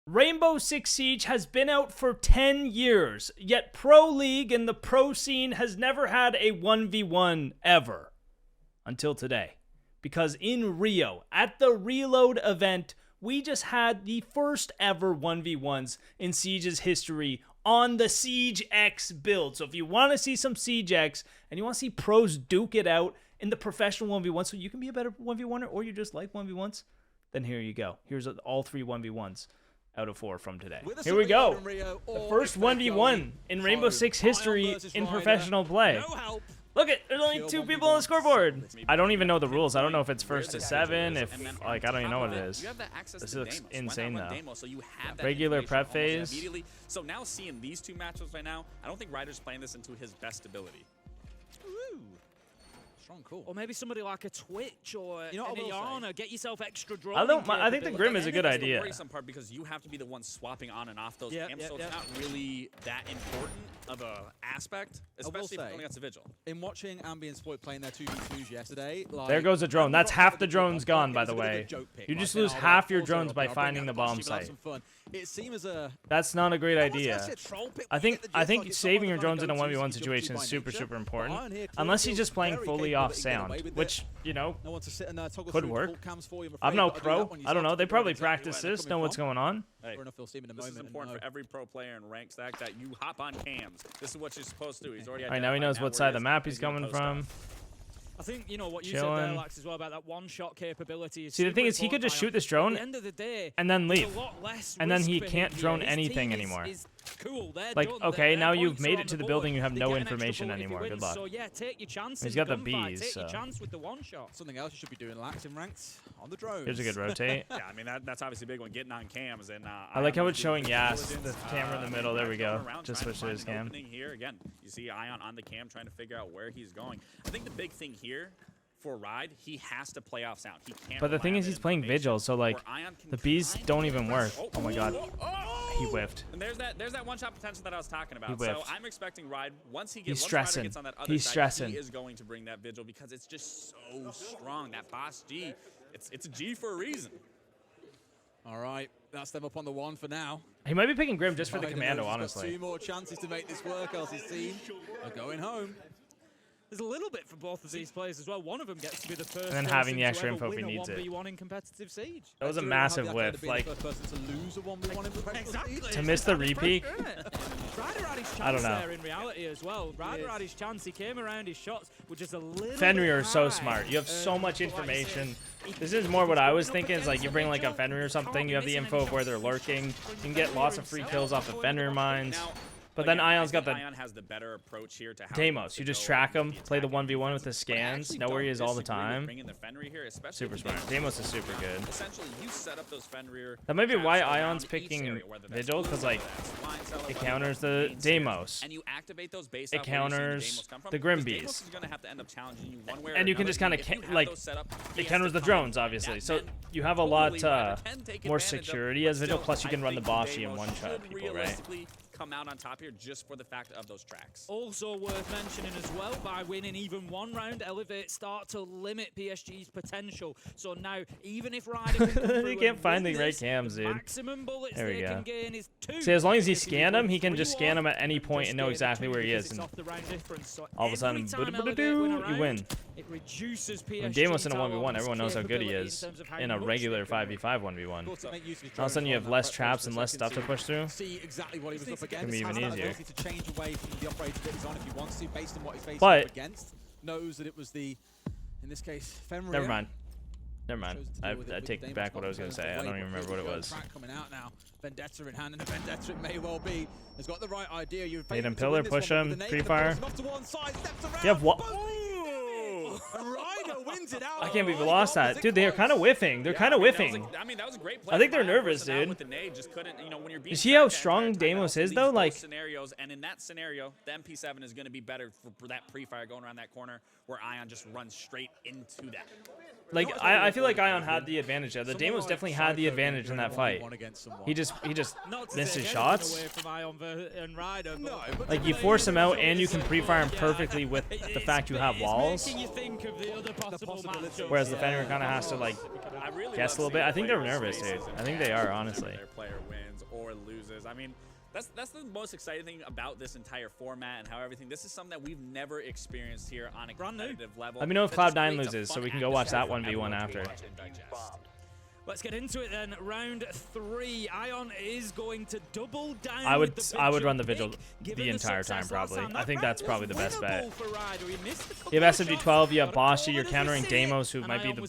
Rainbow Six Siege has been out for 10 years, yet Pro League and the pro scene has never had a 1v1 ever. Until today. Because in Rio, at the Reload event, we just had the first ever 1v1s in Siege's history on the Siege X build. So if you want to see some Siege X, and you want to see pros duke it out in the professional 1v1 so you can be a better 1v1er, or you just like 1v1s, then here you go. Here's all 3 1v1s. Out of 4 from today. Here we go. The first 1v1 in Rainbow Six history in professional play. Look at, there's only 2 people on the scoreboard. I don't even know the rules. I don't know if it's first to 7, if, like, I don't even know what it is. This looks insane, though. Regular prep phase. So now seeing these 2 matchups right now, I don't think Ryder's playing this into his best ability. Ooh. Strong call. Or maybe somebody like a Twitch or an Iana, get yourself extra drone. I think the Grim is a good idea. Some part because you have to be the one swapping on and off those camps, so it's not really that important of a aspect, especially if you're going against a Vigil. In watching Ambi and Spoit playing their 2v2s yesterday, like, there goes a drone. That's half the drones gone, by the way. You just lose half your drones by finding the bomb site. That's not a great idea. I think saving your drones in a 1v1 situation is super important. Unless he's just playing fully off sound, which, you know, could work. I'm no pro. I don't know. They probably practice this, know what's going on. Hey, this is important for every pro player in rank stack that you hop on cams. This is what you're supposed to do. He's already right now he knows what side of the map he's coming from. I think, you know, what you said there, Lax, as well about that one-shot capability. See, the thing is, he could just shoot this drone at the end of the day, and then leave. And then he can't drone anything anymore. Like, okay, now you've made it to the building, you have no information anymore. Good luck. So, yeah, take your chances. He's got the bees, so. Take your chance with the one-shot. Something else you should be doing, Lax, in ranks on the drones. Here's a good rotate. Yeah, I mean, that's obviously a big one, getting on cams. And I like how it's showing Yas, the camera in the middle. There we go. Just switch to his cam. Here again, you see Ion on the cam trying to figure out where he's going. I think the big thing here for Ride, he has to play off sound. He can't. But the thing is, he's playing Vigil, so like the bees don't even work. Oh my god, he whiffed. And there's that one shot potential that I was talking about. So I'm expecting Ride once he gets on that other side, he is going to bring that Vigil because it's just so strong. That boss G, it's a G for a reason. All right, that's them up on the 1 for now. He might be picking Grim just for the commando, honestly. 2 more chances to make this work, else his team are going home. There's a little bit for both of these players as well. One of them gets to be the first. And then having the extra info if he needs it. In competitive Siege. That was a massive whiff. Like, to miss the repeat. I don't know. In reality as well. Ryder had his chance. He came around. His shots were just a little. Fenrir is so smart. You have so much information. This is more what I was thinking. Is like you bring like a Fenrir or something. You have the info of where they're lurking. You can get lots of free kills off the Fenrir mines. But then Ion's got the Ion has the better approach here to Deimos. You just track him, play the 1v1 with the scans, know where he is all the time. Super smart. Deimos is super good. Essentially, you set up those Fenrir. That might be why Ion's picking Vigil, because like it counters the Deimos. It counters the Grim Bees. And you can just kind of like it counters the drones, obviously. So you have a lot more security as Vigil. Plus you can run the Boshi and one-shot people, right? Come out on top here just for the fact of those tracks. Also worth mentioning as well, by winning even 1 round, Elevate start to limit PSG's potential. So now, even if Ryder can you can't find the right cams, dude. Maximum bullets there we they go. can gain is 2. See, as long as he scanned him, he can just scan him at any point and know exactly where he is. And all of a sudden, you win. It reduces PSG when Deimos in a 1v1, everyone knows how good he is in a regular 5v5 1v1. All of a sudden, you have less traps and less stuff to push through. It can be even easier. But knows that it was the, in this case, Fenrir. Never mind. I take back what I was going to say. I don't even remember what it was. Coming out now. Vendetta in hand, and the Vendetta it may well be. Has got the right idea. You need him pillar, push him, pre-fire. You have what? I can't believe we lost that. Dude, they are kind of whiffing. They're kind of whiffing. I mean, that was a great play. I think they're nervous, dude. You see how strong Deimos is, though? Like, scenarios, and in that scenario, the MP7 is going to be better for that pre-fire going around that corner where Ion just runs straight into that. Like, I feel like Ion had the advantage there. The Deimos definitely had the advantage in that fight. He just missed his shots. Like, you force him out, and you can pre-fire him perfectly with the fact you have walls. Whereas the Fenrir kind of has to, like, guess a little bit. I think they're nervous, dude. I think they are, honestly. Their player wins. wins or loses. I mean, that's the most exciting thing about this entire format and how everything. This is something that we've never experienced here on a competitive level. Let me know if Cloud9 loses, so we can go watch that 1v1 after. Let's get into it then. Round 3. Ion is going to double down. I would run the Vigil the entire time probably. I think that's probably the best bet. You have SMG12, you have Boshi, you're countering Deimos, who might be the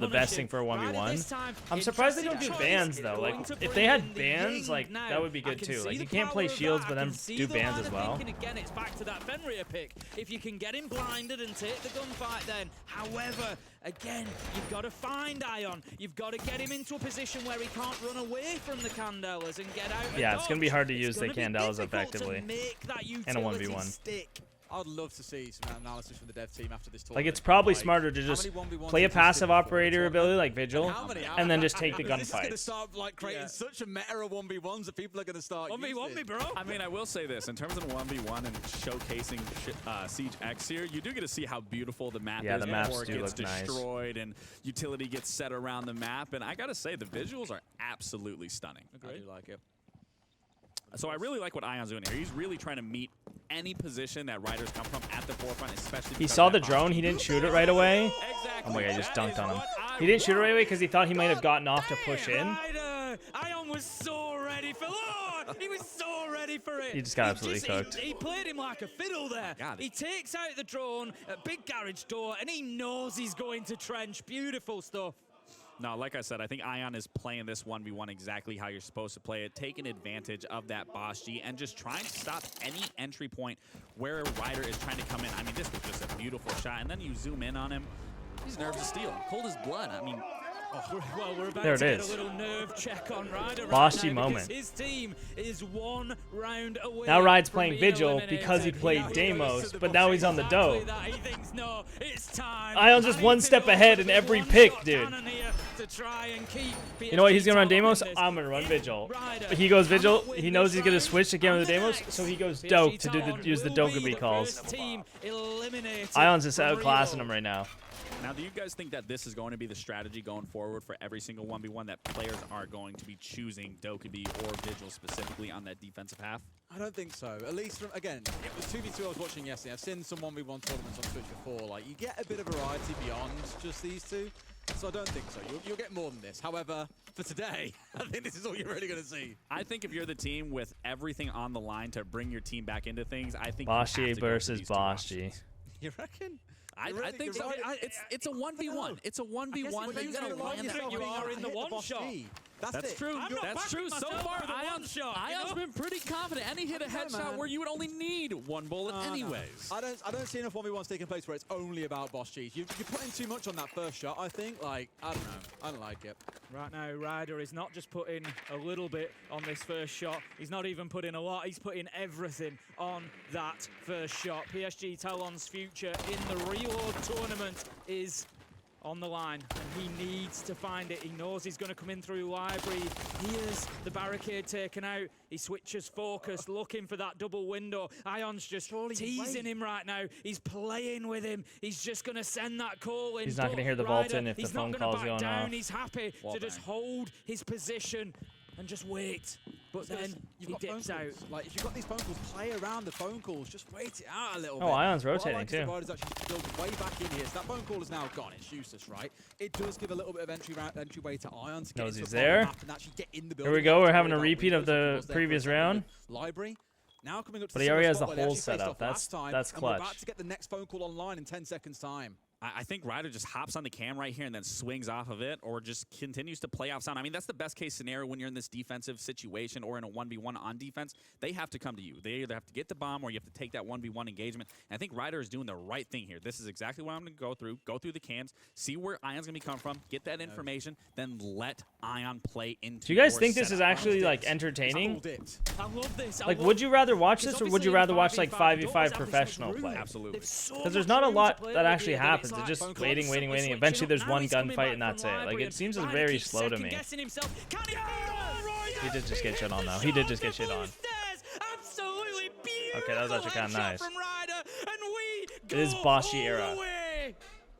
the best thing for a 1v1. I'm surprised they don't do bans though. Like if they had bans, like that would be good too. Like you can't play shields but then do bans as well. Again, it's back to that Fenrir pick. If you can get him blinded and take the gunfight then. However, again, you've got to find Ion. You've got to get him into a position where he can't run away from the Candelas and get out. Yeah, it's going to be hard to use the Candelas effectively in a 1v1. Stick. I'd love to see some analysis from the dev team after this tournament. Like, it's probably smarter to just play a passive operator ability like Vigil, and then just take the gunfights. This is going to start like creating such a meta of 1v1s that people are going to start 1v1 me, bro. I mean, I will say this. In terms of 1v1 and showcasing Siege X here, you do get to see how beautiful the map is. Yeah, the maps before it do gets look destroyed and utility gets set around the map. And I got to say, the visuals are absolutely stunning. I do like it. So I really like what Ion's doing here. He's really trying to meet any position that riders come from at the forefront, especially. He saw the drone. He didn't shoot it right away. Exactly. Oh my god, he just dunked on him. He didn't shoot it right away because he thought he might have gotten off to push in. Ion was so ready for he was so ready for it. He just got absolutely cooked. He played him like a fiddle there. He takes out the drone, a big garage door, and he knows he's going to trench. Beautiful stuff. No, like I said, I think Ion is playing this 1v1 exactly how you're supposed to play it, taking advantage of that boss G and just trying to stop any entry point where a rider is trying to come in. I mean, this was just a beautiful shot, and then you zoom in on him. He's nerves of steel, cold as blood. I mean, well, we're about there to it get is. a little nerve check on Ryder Bossy right now moment. His team is 1 round away. Now Ryde's playing Vigil because he played Deimos, but now he's on the dough. He thinks, no, it's time. Ion's just one step ahead in every pick, dude. You know what? He's gonna run Deimos. I'm gonna run Vigil. But he goes Vigil. He knows he's gonna switch again with the Deimos, so he goes Doke to use the Dokkaebi calls. Ion's just outclassing him right now. Now, do you guys think that this is going to be the strategy going forward for every single 1v1 that players are going to be choosing Dokkaebi or Vigil specifically on that defensive half? I don't think so. At least, again, it was 2v2 I was watching yesterday. I've seen some 1v1 tournaments on Twitch before. Like, you get a bit of variety beyond just these two. So I don't think so. You'll get more than this. However, for today, I think this is all you're really going to see. I think if you're the team with everything on the line to bring your team back into things, I think Boshi versus Boshi. You reckon? I think so. It's a 1v1. It's a 1v1. But you are in the one shot. That's true. That's true. So far, Ion's been pretty confident, and he hit a headshot where you would only need one bullet anyways. I don't see enough 1v1s taking place where it's only about boss G's. You're putting too much on that first shot, I think. Like, I don't know. I don't like it. Right now, Ryder is not just putting a little bit on this first shot. He's not even putting a lot. He's putting everything on that first shot. PSG Talon's future in the Rio tournament is on the line, and he needs to find it. He knows he's going to come in through library. Here's the barricade taken out. He switches focus, looking for that double window. Ion's just teasing him right now. He's playing with him. He's just going to send that call in. He's not going to hear the vault in if the phone call's going off. He's happy to just hold his position and just wait. But then he dips out. Like, if you've got these phone calls, play around the phone calls. Just wait it out a little bit. Oh, Ion's rotating too. Is actually built way back in here. So that phone call is now gone. It's useless, right? It does give a little bit of entryway to Ion to get into he's the there. map and actually get in the building. Here we go. We're having a repeat of the previous round. Library. Now coming up to but he already has the whole setup. That's clutch. We're about to get the next phone call online in 10 seconds time. I think Ryder just hops on the cam right here and then swings off of it, or just continues to play off sound. I mean, that's the best case scenario when you're in this defensive situation or in a 1v1 on defense. They have to come to you. They either have to get the bomb or you have to take that 1v1 engagement. And I think Ryder is doing the right thing here. This is exactly what I'm going to go through the cams, see where Ion's going to be coming from, get that information, then let Ion play into. Do you guys think this is actually like entertaining? I love this. Like, would you rather watch this, or would you rather watch like 5v5 professional play? Absolutely. Because there's not a lot that actually happens. It's just waiting. Eventually, there's one gunfight, and that's it. Like, it seems very slow to me. He did just get shit on, though. He did just get shit on. Okay, that was actually kind of nice. It is Boshi era.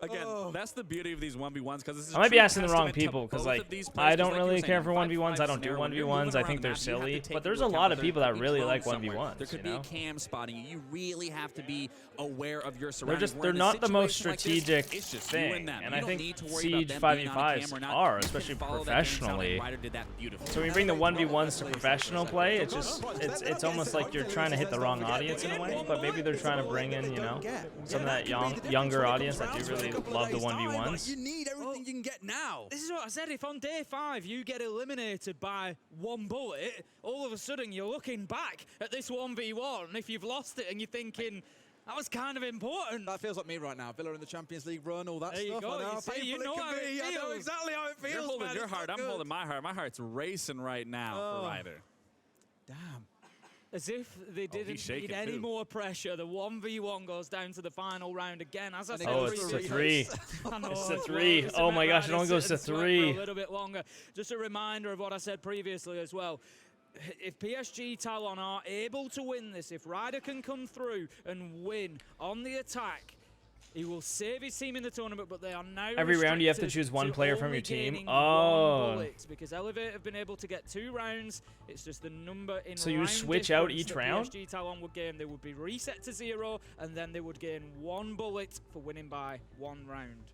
Again, that's the beauty of these 1v1s because this is I might be true asking the wrong testament to people because both like of these I players, don't 'cause like you really were care saying, for in a 1v1s. I don't do scenario, when you're 1v1s. moving I around think the they're map, you have to silly, take but there's into a lot account of that people there that could be really clones like somewhere. 1v1s. There could You be know? a cam spotting you. You really have to be aware of your They're surroundings. just Where in a not the most situation like this, strategic it's just you thing, them. and You I don't think need to worry Siege about them being on a 5v5s cam or not. are, You can especially follow that game sound, and professionally. Ryder did that beautifully. So when you bring the 1v1s to professional play, it's almost like you're trying to hit the wrong audience in a way, but maybe they're trying to bring in, you know, some of that younger audience that do really love the 1v1s. You need everything you can get now. This is what I said. If on day 5 you get eliminated by 1 bullet, all of a sudden you're looking back at this 1v1. If you've lost it and you're thinking, that was kind of important. That feels like me right now. Villa in the Champions League run, all that There you stuff. go, I know you how see, painful you know it how can it be. I know feels. exactly how it feels. You're holding man. your It's heart. not I'm good. holding my heart. My heart's racing right now for Ryder. Damn. As if they didn't shaking need any too. more pressure. The 1v1 goes down to the final round again. As I said, Oh, it's a 3. I know, It's a well, 3. just Oh my remember, gosh, it I only sit goes to and sweat for 3. A little bit longer. Just a reminder of what I said previously as well. If PSG Talon are able to win this, if Ryder can come through and win on the attack, he will save his team in the tournament, but they are now Every round you have to restricted choose one to player from only your team? gaining Oh. 1 bullet, because Elevate have been able to get 2 rounds. It's just the number in So you round switch out difference each that round? PSG Talon would gain. They would be reset to 0, and then they would gain 1 bullet for winning by 1 round.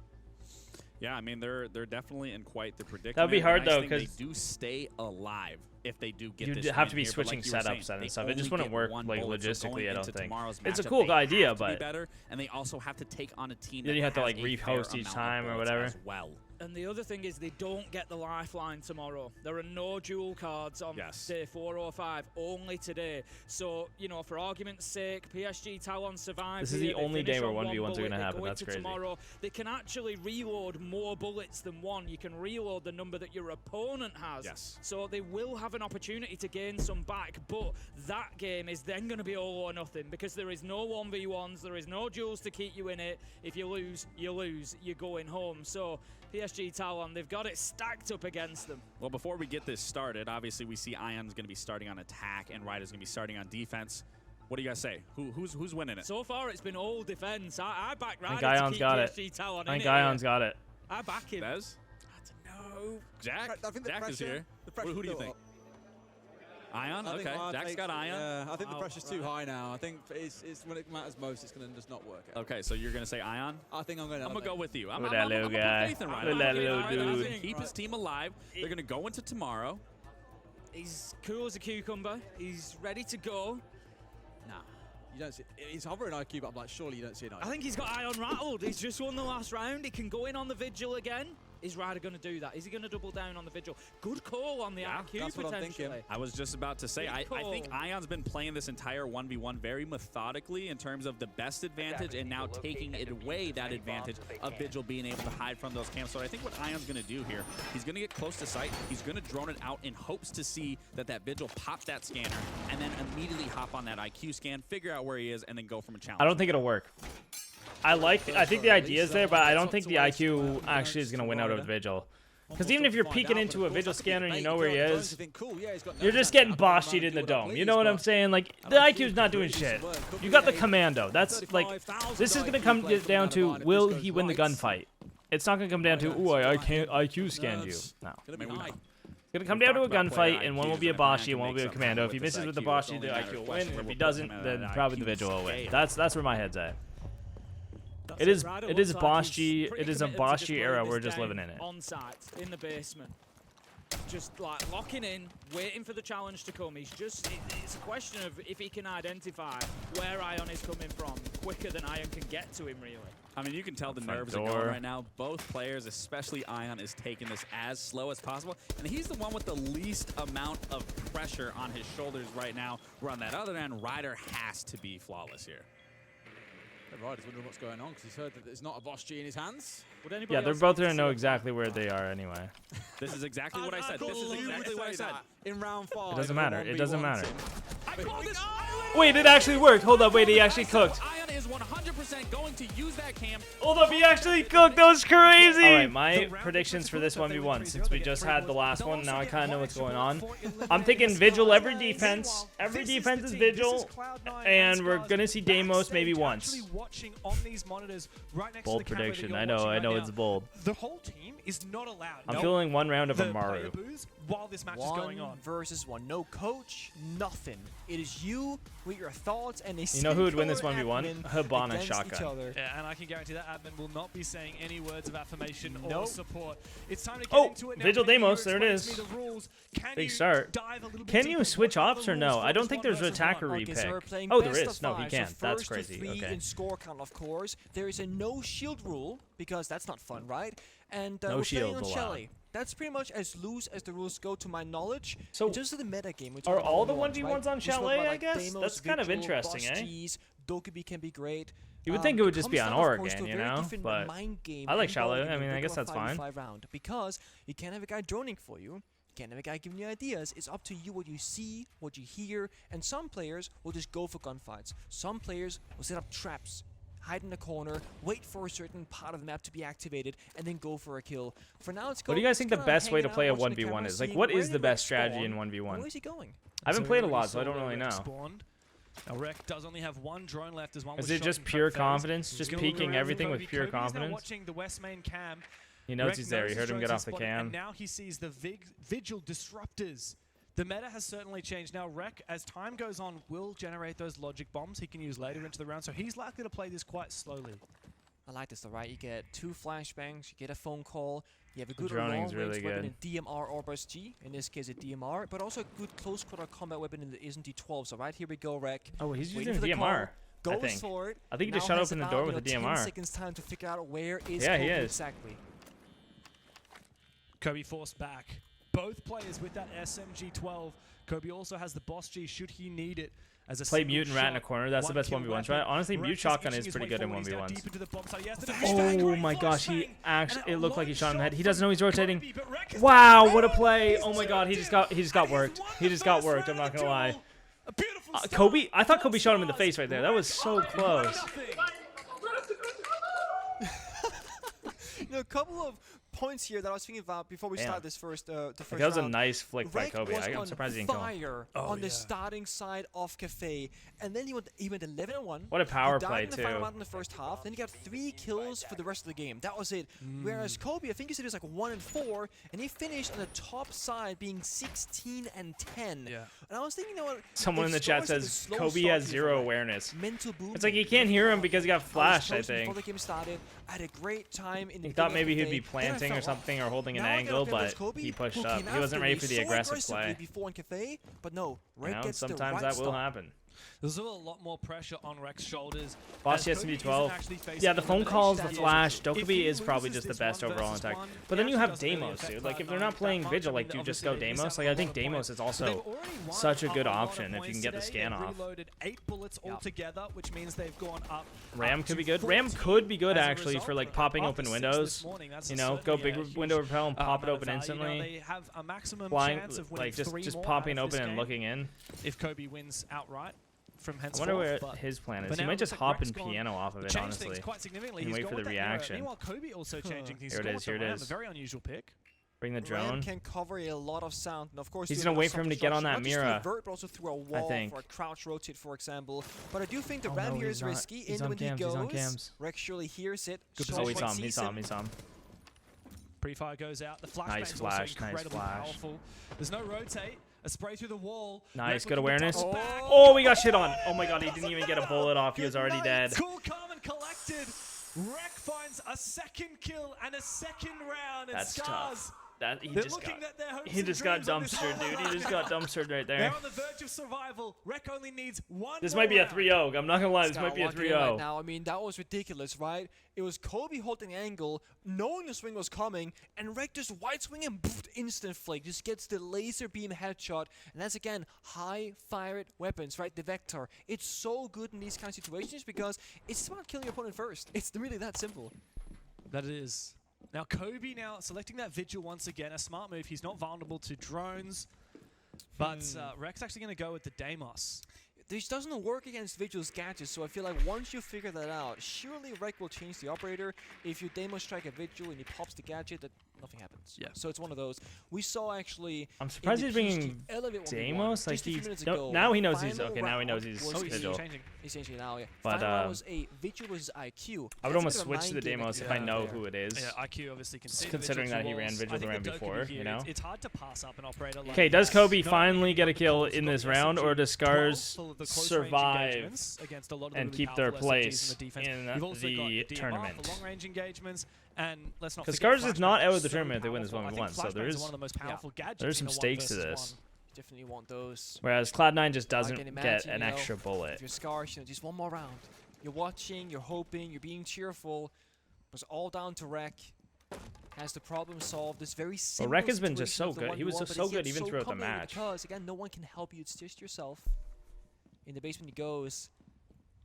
Yeah, I mean they're definitely in quite the predicament. That would be hard, The nice though, thing, they 'cause do stay alive if they do get You'd this have win to be here, but switching like you were setups saying, and they stuff. It only just wouldn't get work, 1 like, bullet, so logistically, going I don't into think. tomorrow's It's a matchup, cool they have idea, to be but- better, and they also have to take on a team Then that you have to, has like, a rehost fair each amount of time or bullets whatever. as well. And the other thing is they don't get the lifeline tomorrow. There are no dual cards on day 4 or 5, only today. So, you know, for argument's sake, PSG Talon survive. This is here, the they only finish day where on 1 1v1s are bullet, gonna they happen. go That's into crazy. Tomorrow, they can actually reload more bullets than 1. You can reload the number that your opponent has. Yes. So they will have an opportunity to gain some back, but that game is then going to be all or nothing because there is no 1v1s, there is no duels to keep you in it. If you lose, you're going home. So PSG Talon, they've got it stacked up against them. Well, before we get this started, obviously we see Ion's going to be starting on attack and Ryder's going to be starting on defense. What do you guys say? Who's winning it? So far, it's been all defense. I back I think Ryder to Ion's keep got it. PSG Talon I in think it Ion's here. got it. I back him. Bez? I don't know. Jack? I think the Jack is pressure- here. the pressure Who do you built think? up. Ion? I think Okay. Ion Jack's takes got it. Ion. Yeah, I think the Oh, pressure's too right. high now. I think it's when it matters most, it's going to just not work out. Okay, so you're going to say Ion? I think I'm going to. I'm going to go with you. I'm Look going at that to little put guy. faith in Look Ryder. at that I'm little gonna dude. keep his team alive. They're going to go into tomorrow. He's cool as a cucumber. He's ready to go. Nah, you don't see. He's hovering IQ, but I'm like, surely you don't see an IQ. I think he's got Ion rattled. He's just won the last round. He can go in on the Vigil again. Is Ryder going to do that? Is he going to double down on the Vigil? Good call on the IQ, that's what I'm thinking. potentially. I was just about to say, I think call. Ion's been playing this entire 1v1 very methodically in terms of the best advantage and now taking it away that advantage of Vigil being able to hide from those camps. So I think what Ion's going to do here, he's going to get close to sight, he's going to drone it out in hopes to see that Vigil pops that scanner and then immediately hop on that IQ scan, figure out where he is, and then go from a challenge. I don't think it'll work. I think the idea is there, but I don't think the IQ actually is going to win out of Vigil. Because even if you're peeking into a Vigil scanner and you know where he is, you're just getting boss cheated in the dome. You know what I'm saying? Like, the IQ's not doing shit. You got the commando. That's like, this is going to come down to, will he win the gunfight? It's not going to come down to, ooh, I can't IQ scanned you. No. I mean, It's going to come down to a gunfight, and one will be a Boshi, and one will be a commando. If he misses with the Boshi, the IQ will win. If he doesn't, then probably the Vigil will win. That's where my head's at. It is Boshi. It is a Boshi era. We're just living in it. On site, in the basement. Just like locking in, waiting for the challenge to come. He's just, it's a question of if he can identify where Ion is coming from quicker than Ion can get to him, really. I mean, you can tell the Front nerves are door. going right now. Both players, especially Ion, is taking this as slow as possible. And he's the one with the least amount of pressure on his shoulders right now. Where on that other end, Ryder has to be flawless here. Ryder's wondering what's going on because he's heard that there's not a Boss G in his hands. Yeah, they're both going to know exactly where they are anyway. This is exactly what I said. This is exactly what I said. In round 5. It doesn't matter. It doesn't matter. Wait, it actually worked. Hold up, wait, he actually cooked. Ion is 100% going to use that cam. Hold up, he actually cooked. That was crazy. All right, my predictions for this 1v1, since we just had the last one, now I kind of know what's going on. I'm thinking Vigil every defense. Every defense is Vigil, and we're going to see Deimos maybe once. Bold prediction. I know it's bold. The whole team is not allowed. I'm feeling one round of Amaru. While this match is going on. Versus one. No coach, nothing. It is you with your thoughts and a You know who would win this 1v1? Hibana shotgun. Yeah, and I can guarantee that admin will not be saying any words of affirmation or support. It's time to get into it now. Vigil Deimos, there it Explain is. to me the rules. Big start. Can you switch ops or no? I don't think there's an attacker repick. Oh, there is. No, he can't. That's crazy. Okay. In score count, of course. There is a no shield rule because that's not fun, right? And no we're shield playing on allowed. Shelly. That's pretty much as loose as the rules go, to my knowledge. So, just the meta game. Are all the 1v1s on Chalet, I guess? Deimos, That's kind of Vigil, interesting, Boss eh? G's, Dokubi can be great. You would think it would just be on comes down, of course, Oregon, to a you very know? different But mind game I like involved Chalet. in I mean, a I guess that's fine. 5v5 round, because you can't have a guy droning for you. You can't have a guy giving you ideas. It's up to you what you see, what you hear, and some players will just go for gunfights. Some players will set up traps, hide in a corner, wait for a certain part of the map to be activated, and then go for a kill. For now, it's what do you guys think the best way to play a 1v1 is? Like, what is the best strategy in Where 1v1? is he going? I haven't played a lot, so I don't really know. Now, Rek does only have one drone left as one. Is it just pure confidence? Just peeking everything with pure Kobe's now confidence? watching the West main cam. He knows Rek he's there. He heard him get off the spotted, cam. And now he sees the Vigil disruptors. The meta has certainly changed. Now, Rek, as time goes on, will generate those logic bombs he can use later into the round, so he's likely to play this quite slowly. I like this, though, right? You get 2 flashbangs, you get a phone call, you have a good droning's long-range really weapon good. in DMR or Burst G, in this case a DMR, but also a good close-quarter combat weapon in the ISNT-12. So right here we go, Rek. Oh, he's Waiting using for the DMR. call, I goes think. for it. I think he just Now shot has open the about, door with the 10 DMR. seconds time to figure out where is Yeah, he Kobe is. exactly. Kobe forced back. Both players with that SMG-12. Kobe also has the Boss G should he need it. As a Play Mute and Rat in a corner. That's the best 1v1s, right? Honestly, Mute Shotgun is pretty good in 1v1s. Oh my gosh, he actually, it looked like he shot him in the head. He doesn't know he's rotating. Wow, what a play. Oh my god, he just got worked. He just got worked, I'm not gonna lie. Kobe, I thought Kobe shot him in the face right there. That was so close. You know, a couple of points here that I was thinking about before we start this first the first That was a round. nice flick by Rek Kobe. was I'm surprised he didn't kill him. fire on the starting side of Cafe, and then he went 11-1. What a power he play, died in the final too. round in the first half. Then he got 3 kills for the rest of the game. That was it. Whereas Kobe, I think he said he was like 1-4, and he finished on the top side being 16-10. Yeah. And I was thinking, you know what? Someone in the chat says Kobe has zero awareness. Mental boom. It's like you can't hear him because he got flashed, I Before think. the game started, I had a great time in the He thought beginning maybe of the he'd be day. Then I planting fell or off. something or holding an Now I angle, gotta play but against Kobe, he pushed who up. came He wasn't after ready me for the so aggressive aggressively play. before in Cafe, but no, You Rek know, gets the sometimes right that will stop. happen. There's a lot more pressure on Rek's shoulders. Boss as Kobe SMG-12. isn't actually facing Yeah, the phone calls, the elimination. flash, If Dokubi he is probably loses just the this best 1 overall versus attack. 1, But he then you actually have doesn't really Deimos, affect dude. Like, if they're Cloud9 not playing that Vigil, much. like, I mean, dude, just go obviously, they miss Deimos. out Like, I on think a lot of Deimos points. is But also they've already won such a good lot of option if you points can get the today. scan They've off. reloaded 8 bullets altogether, which means they've gone up. Ram up could to be good. 14 Ram could be good, as a actually, for, result. like, popping After open 6 windows. this morning, that's You know, go certainly big a huge window repel and pop it amount of open value. You know, instantly. they have a maximum Flying, chance of winning like, just 3 more popping out of open this and game looking in. if Kobe wins outright from I henceforth. wonder where but his plan but is. He now might it just looks like hop in Rek's gone piano off of to it, change honestly. things quite significantly. And He's wait gone for with the that mirror. reaction. Meanwhile, Kobe also changing things. Here it He's is, gone here with it the is. Ram, a very unusual pick. Bring the Ram drone. can cover a lot of sound, and of course He's do gonna a lot wait of for him to get on that self-destruction, not just through Mira, a vert, but also through a wall think. for a crouch rotate, for example. But I do think the Oh, Ram no, here he's is not. risky. He's In on when cams, he he's on goes, cams. Rek surely hears it. Good Oh, he Short saw him, sees he saw him, he saw him. Pre-fire goes out. The flashbang Nice is flash, also nice incredibly flash. powerful. There's no rotate. A spray through the wall. Nice, Rek good looking to awareness. toss back. Oh, we got shit on. Oh my god, he didn't even get a bullet off. He was already dead. Cool, calm, and collected. Rek finds a second kill and a second round. And That's Scarz, tough. That he they're just looking got. at their hopes He and just got dreams on this dumpstered, one. dude. He just got dumpstered right They're there. on the verge of survival. Rek only needs one This more might be a round. 3-0. I'm not gonna lie, this might be a Skywalker in right 3-0. now. I mean, that was ridiculous, right? It was Kobe holding the angle, knowing the swing was coming, and Rek just white swing and poof, instant flick. Just gets the laser beam headshot, and that's again high fired weapons, right? The Vector. It's so good in these kind of situations because it's about killing your opponent first. It's really that simple. That it is. Now Kobe now selecting that Vigil once again, a smart move. He's not vulnerable to drones. But Rek's actually going to go with the Deimos. This doesn't work against Vigil's gadgets, so I feel like once you figure that out, surely Rek will change the operator. If you Demo strike a Vigil and he pops the gadget, that nothing happens. Yeah. So it's one of those. We saw actually. I'm surprised he's bringing Deimos. Like now he knows he's okay. Now he knows he's Vigil. He's changing now, yeah. But final was a Vigil versus IQ. I would almost switch to the Deimos if I know who it is. Yeah, IQ obviously can see considering that he ran Vigil the round before, you know. It's hard to pass up an operator. Like Okay, does Kobe finally get a kill in this round, or does Scarz survive and keep their place in the tournament? Long-range engagements, and let's not because forget Scarz is not out of the so tournament if they win this powerful. 1v1, so there is one of the most powerful gadgets there's some in a stakes to 1 this. versus 1. Definitely want those. Whereas Cloud9 just doesn't can get imagine, an you know, extra bullet. If you're Scarz, you know, just one more round. You're watching, you're hoping, you're being cheerful. It's all down to Rek. Has the problem solved. This very simple Rek has been just situation so of the good. He was 1v1, just but so it's good yet even so throughout the complicated match. Because again, no one can help you. It's just yourself. In the basement he goes.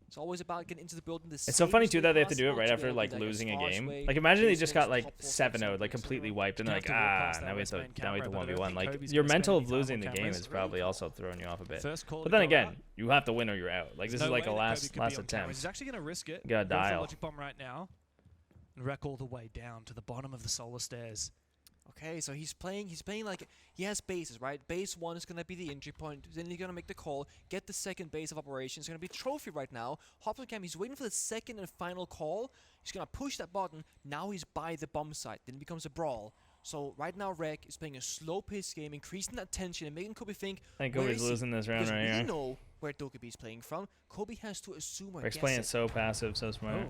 It's always about getting into the building. It's so funny too that they have to do it right after like losing a game. Like imagine they just got like 7-0'd, like completely wiped, and they're like, now we have to 1v1. Like your mental of losing the game is probably also throwing you off a bit. But then again, you have to win or you're out. Like this is like a last attempt. He's actually going to risk it. You gotta dial. Logic bomb right now. And Rek all the way down to the bottom of the solar stairs. Okay, so he's playing like he has bases, right? Base 1 is going to be the entry point. Then he's going to make the call, get the second base of operations. It's going to be trophy right now. Hops on cam, he's waiting for the second and final call. He's going to push that button. Now he's by the bomb site. Then it becomes a brawl. So right now Rek is playing a slow-paced game, increasing that tension and making Kobe think, I think Kobe's losing this round right here. We know where Dokkaebi is playing from. Kobe has to assume or Rek's guess playing it. so passive, so smart.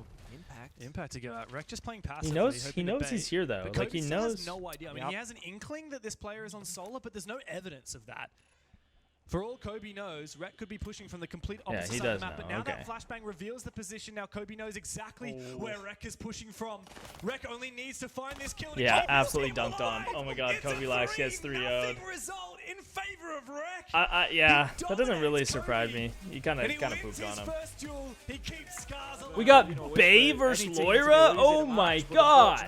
Impact to go out. Rek just playing passive. He knows he's here though. Like he knows. Has no idea. I mean, he has an inkling that this player is on solar, but there's no evidence of that. For all Kobe knows, Rek could be pushing from the complete opposite side of the map, but now that flashbang reveals the position. Now Kobe knows exactly where Rek is pushing from. Rek only needs to find this kill. Yeah, absolutely dunked on. Oh my God, Poxonlox gets 3-0'd. Result in favor of Rek. Yeah, that doesn't really surprise me. He kind of pooped on him. We got got Bay versus Loira. Oh my God.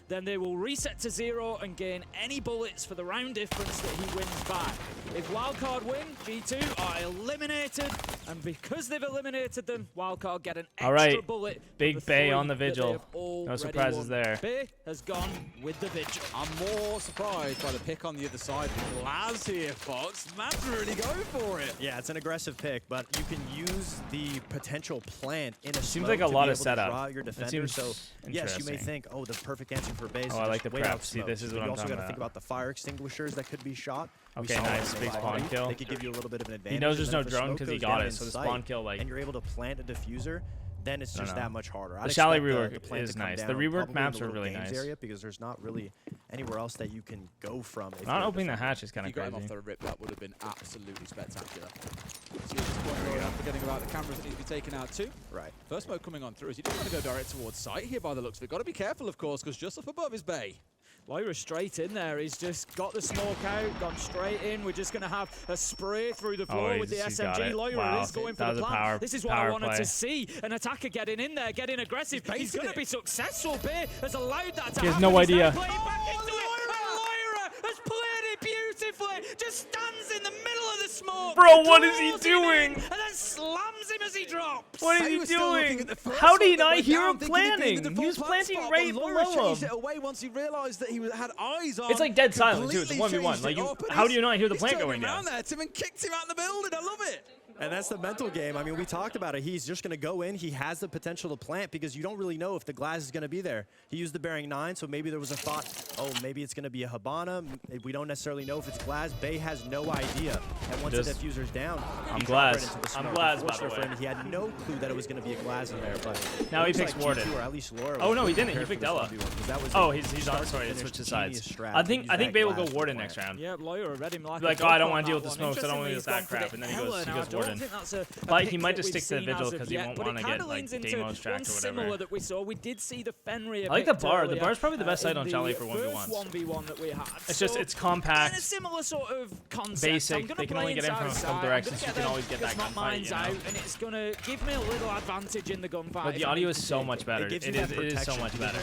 Then they will reset to 0 and gain any bullets for the round difference that he wins back. If Wildcard win, G2 are eliminated, and because they've eliminated them, Wildcard get an extra bullet. Big Bay on the Vigil. No surprises there. Bay has gone with the Vigil. I'm more surprised by the pick on the other side. Laz here, Fox. Man's really go for it. Yeah, it's an aggressive pick, but you can use the potential plant in a Seems like a lot of setup. Draw your defender. So yes, you may think, oh, the perfect answer for base. Oh, I like the prep. See, this is what I'm talking about. You also got to think about the fire extinguishers that could be shot. Okay, nice. Big spawn kill. They could give you a little bit of an advantage. He knows there's no drone because he got it, so the spawn kill, like... And you're able to plant a diffuser, then it's just that much harder. The chalet rework is nice. The rework maps are really nice. Area because there's not really anywhere else that you can go from. Not opening the hatch is kind of crazy. If you got him off the rip, that would have been absolutely spectacular. See at this point, we're not forgetting about the cameras that need to be taken out too. Right. First smoke coming on through is he doesn't want to go direct towards sight here by the looks of it. Got to be careful, of course, because just up above is Bay. Loira straight in there. He's just got the smoke out, gone straight in. We're just going to have a spray through the floor with the SMG. Loira is going for the plan. This is what I wanted to see. An attacker getting in there, getting aggressive. He's going to be successful. Bay has allowed that to happen. He has no idea. Loira has played it beautifully. Just stands in the middle of the smoke. Bro, what is he doing? And then slams him as he drops. What is he doing? How did he not hear him planting? He was planting right below changed him. it away once he realized that he had eyes on. It's like dead silent too. It's a 1v1. Like, how do you not hear the plant going down? There, Tim, and kicked him out of the building. I love it. And that's the mental game. I mean, we talked about it. He's just going to go in. He has the potential to plant because you don't really know if the glass is going to be there. He used the bearing 9, so maybe there was a thought, oh, maybe it's going to be a Habana. We don't necessarily know if it's glass. Bay has no idea. And once the diffuser's down, I'm glad. I'm glad, by the way. He had no clue that it was going to be a glass in there. But now he picks Warden. Or at least Laura. Oh, no, he didn't. He picked Ella. Oh, he's on. Sorry, he switched sides. I think Bay will go Warden next round. Yeah, Loira read him like I don't want to deal with the smokes. I don't want to deal with that crap. And then he goes Warden. Warden. But he might just stick to the Vigil because he won't want to get like Deimos tracked or whatever. That we saw. We did see the Fenrir. I like the bar. The bar's probably the best side on Charlie for 1v1s. 1v1 that we had. It's just it's compact. In a similar sort of concept. Basic. They can only get in from a couple directions. You can always get that gunfight. Out, and it's gonna give me a little advantage in the gunfight. But the audio is so much better. It is so much better.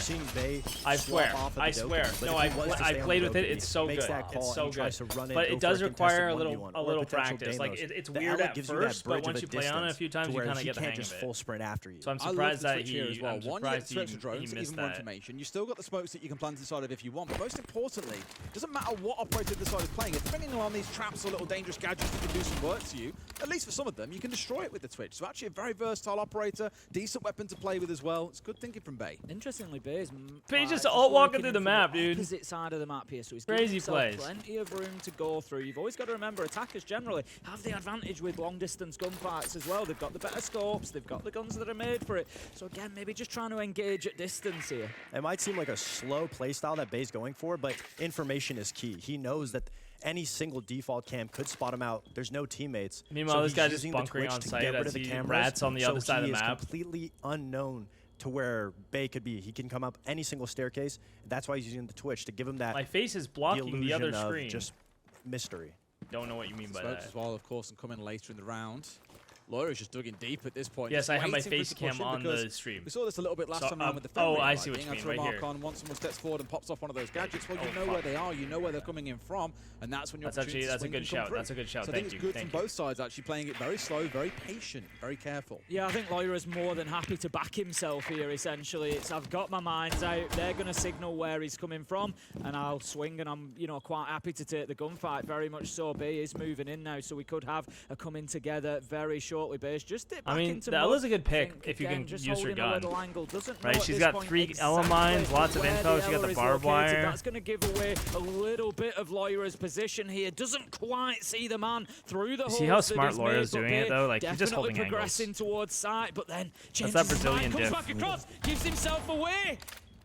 I swear. I swear. No, I played with it. It's so good. It's so good. But it does require a little practice. Like it's weird at first, but once you play on it a few times, you kind of get the hang of it. Full sprint after you. So I'm surprised that he as well. One, you get the extra he drones, missed even more that. information. You still got the smokes that you can plant inside of if you want. But most importantly, it doesn't matter what operator the side is playing. If bringing on these traps or little dangerous gadgets that can do some work to you, at least for some of them, you can destroy it with the Twitch. So actually a very versatile operator, decent weapon to play with as well. It's good thinking from Bay. Interestingly, Bay's just alt walking through the map, dude. Opposite side of the map here, so he's crazy plays. Plenty of room to go through. You've always got to remember, attackers generally have the advantage with long-distance gunfights as well. They've got the better scopes, they've got the guns that are made for it. So again, maybe just trying to engage at distance here. It might seem like a slow playstyle that Bay's going for, but information is key. He knows that any single default cam could spot him out. There's no teammates. Meanwhile, so this guy's just bunkering on site as he rats on the other side of the map. He's completely unknown to where Bay could be. He can come up any single staircase. That's why he's using the Twitch, to give him that. My face is blocking the other screen. Just mystery. Don't know what you mean by Smokes that. as well, of course, and coming later in the round. Laura's just dug in deep at this point. Yes, I have my face cam on the stream. We saw this a little bit last time around with the Fenrir. Oh, I see what you mean, right here. Once someone steps forward and pops off one of those gadgets, well, you know where they are, you know where they're coming in from, and that's when you're that's a good shout. That's a good shout. So I think it's good from both sides, actually playing it very slow, very patient, very careful. Yeah, I think Loira's more than happy to back himself here, essentially. It's I've got my minds out, they're going to signal where he's coming from, and I'll swing, and I'm, you know, quite happy to take the gunfight, very much so. B is moving in now, so we could have a coming together very shortly. Base just dip back into the Ella's a good pick if you can use your gun. Right, she's got 3 Ella mines, lots of info. She got the barbed wire. That's going to give away a little bit of Loira's position here. Doesn't quite see the man through the hole. See how smart Loira's doing it though? Like he's just holding angles. Progressing towards sight, but then changes his mind, Brazilian comes diff. back across, gives himself away.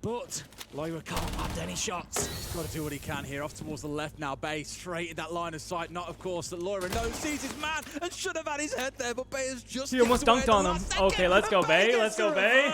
But Loira can't land any shots. He's got to do what he can here. Off towards the left now. Bay straight in that line of sight. Not, of course, that Loira knows, sees his man, and should have had his head there, but Bay has just... He almost dunked on him. Okay, let's go, Bay. Let's go, Bay.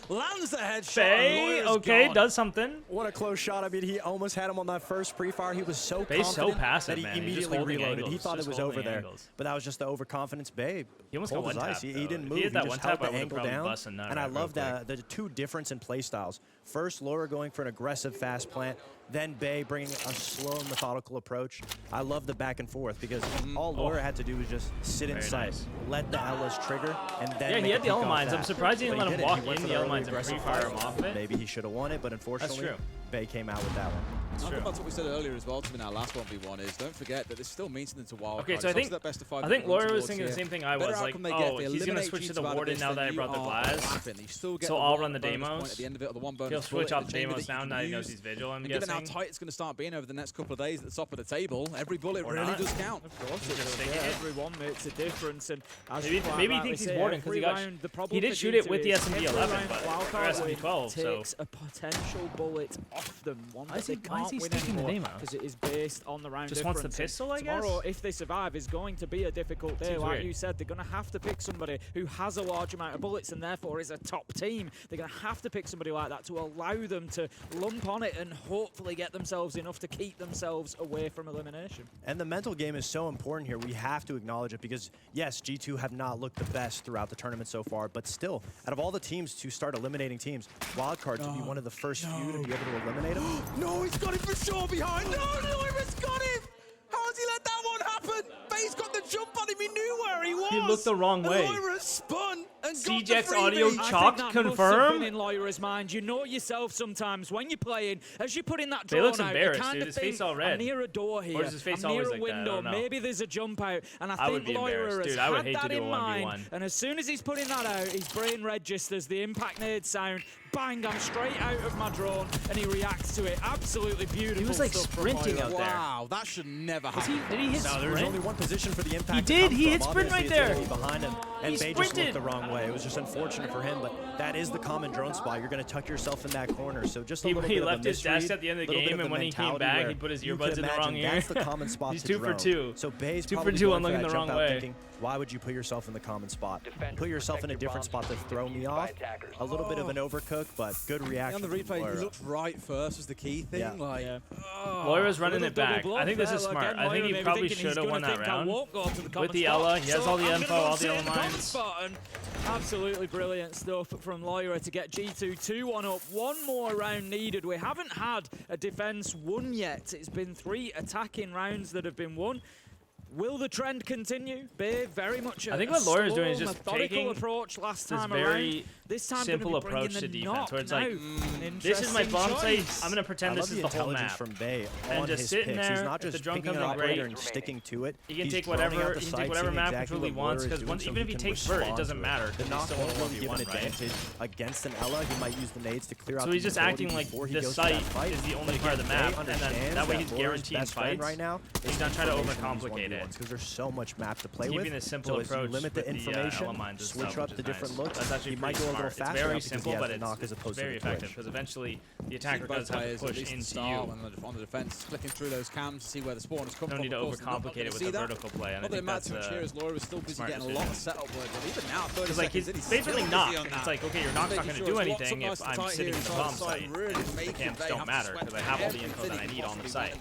Lands the headshot. Bay, okay, does something. What a close shot. I mean, he almost had him on that first pre-fire. He was so Bay's confident so passive, that he man. immediately reloaded. Angles. He thought it was over there, but that was just the overconfidence. Bay, he almost got one tap. He didn't move. He had that just one held tap. the angle down. And I love the two difference in play styles. First, Laura going for an aggressive fast plant, then Bay bringing a slow and methodical approach. I love the back and forth because all Laura had to do was just sit in sight, let the Ella's trigger, and then he had the Ella mines. I'm surprised he didn't let him walk in the Ella mines and pre-fire him off it. Maybe he should have won it, but unfortunately, Bay came out with that one. That's what we said earlier as well to me in our last 1v1 is don't forget that this still means something to Wildcard. Okay, so I think Laura was thinking the same thing I was. Like, oh, he's going to switch to the Warden now that I brought the glass. So I'll run the Deimos. He'll switch off the Deimos now he knows he's Vigil, I'm guessing. Given how tight it's going to start being over the next couple of days at the top of the table, every bullet really does count. Of course it does. Everyone makes a difference. And maybe he thinks he's Warden because he did shoot it with the SMG 11, but or SMG 12, so takes a potential bullet off them. Why is he sticking the Deimos? Because it is based on the round just difference. Wants the pistol, I guess? Tomorrow, if they survive, is going to be a difficult day. Like you said, they're going to have to pick somebody who has a large amount of bullets and therefore is a top team. They're going to have to pick somebody like that to allow them to lump on it and hopefully get themselves enough to keep themselves away from elimination. And the mental game is so important here. We have to acknowledge it because, yes, G2 have not looked the best throughout the tournament so far, but still, out of all the teams to start eliminating teams, Wildcard to be one of the first few to be able to eliminate them. No, he's got him for sure behind. No, Loira's got him. How has he let that one happen? Bay's got the jump on him. He knew where he was. He looked the wrong way. Loira spun and CJ's got the audio chalked, confirm. In Loira's mind, you know yourself sometimes when you're playing, as you're putting that They drone looks out, embarrassed, kind dude. of His face all red. I'm near a door here. Or is his face I'm near always a like that? I window. don't know. Maybe there's a jump out, and I think Loira has dude, I would had hate that to do in a mind. 1v1. And as soon as he's putting that out, his brain registers the impact nade sound. Bang! I'm straight out of my drone, and he reacts to it. Absolutely beautiful. He was like stuff sprinting out there. Wow, that should never happen. Did he hit sprint? There's only one position for the impact. He did. He hit sprint right there. Behind him, and Bay just looked the wrong way. It was just unfortunate for him, but that is the common drone spot. You're going to tuck yourself in that corner. So just a little bit he of left a his desk at the end of the game, and when he came back, he put his earbuds in the wrong ear. That's the common spot. He's to 2 drone. for 2. So Bay's 2 for probably 2 going on looking for that the jump wrong out way. thinking, why would you put yourself in the common spot? Put yourself in a different spot to throw me off. A little bit of an overcook, but good reaction. On the replay, he looked right first was the key thing. Yeah. Like, Loira's running it back. I think this is smart. I think he probably should have won that round. With the Ella, he has all the info, all the Ella mines. Absolutely brilliant stuff from Loira to get G2 2-1 up. One more round needed. We haven't had a defense won yet. It's been 3 attacking rounds that have been won. Will the trend continue? Bay very much I think what Loira's doing is just methodical taking approach last this time very around. This time simple approach to defense, where it's like, this is my bomb site. I'm going to pretend this is the whole map. From Bay And just sitting there, He's not if the just drone picking comes an in great, operator and sticking to it. he can He's take droning out whatever the he can site, take whatever seeing map exactly control he what wants, Loira's because doing, so even if he can takes Vert, it respond doesn't to matter. The He's knock still won't really give an 1v1, right? advantage against an Ella. He might use the nades to clear out. So he's just acting like this site is the only part of the map, and then that way he's guaranteeing fights. Right now, he's not trying to overcomplicate it. Because there's so much map to play with. Keeping a simple So as you approach limit the with the information, Ella mines and switch stuff, up which the is different nice. looks. That's actually He might pretty go a little smart. faster. It's very now because simple, he has but the knock as it's opposed very to the effective, twitch. because eventually the attacker both does have to players, push at least at the into start, you. on the defense, flicking through those cams to see where the spawn is coming No from. need to Of course, not overcomplicate it gonna with see the that. vertical play, and I Not that think it matters that's too much here, as Loira was still busy smart getting a lot of setup work, but even now, 30 Because like seconds he's in, he's basically still knocked. busy on that. It's like, okay, your knock's not going to do anything if I'm sitting in the bomb site. The camps don't matter because I have all the info that I need on the site.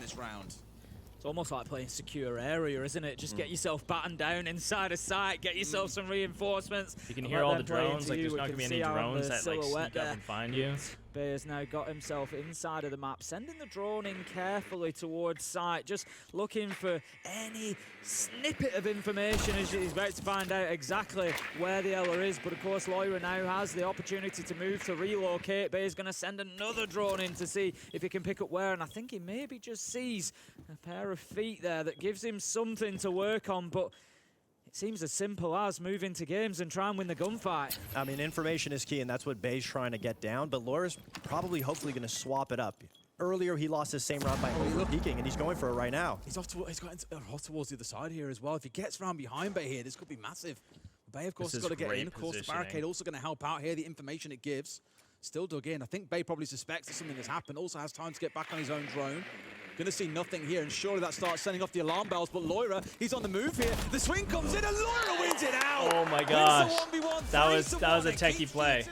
It's almost like playing secure area, isn't it? Just get yourself battened down inside a site, get yourself some reinforcements. You can hear all the drones, like there's not going to be any drones that like sneak up and find you. Bay has now got himself inside of the map, sending the drone in carefully towards site, just looking for any snippet of information as he's about to find out exactly where the Ella is. But of course, Loira now has the opportunity to move to relocate. Bay is going to send another drone in to see if he can pick up where, and I think he maybe just sees a pair of feet there that gives him something to work on, but it seems as simple as move into games and try and win the gunfight. I mean, information is key, and that's what Bay's trying to get down, but Loira's probably, hopefully, going to swap it up. Earlier, he lost his same round by over-peeking, and he's going for it right now. He's off towards the other side here as well. If he gets round behind Bay here, this could be massive. Bay, of course, has got to get in. Of course, the barricade also going to help out here. The information it gives, still dug in. I think Bay probably suspects that something has happened. Also has time to get back on his own drone. Going to see nothing here, and surely that starts sending off the alarm bells. But Loira, he's on the move here. The swing comes in, and Loira wins it out. Oh my gosh, that was a techie play.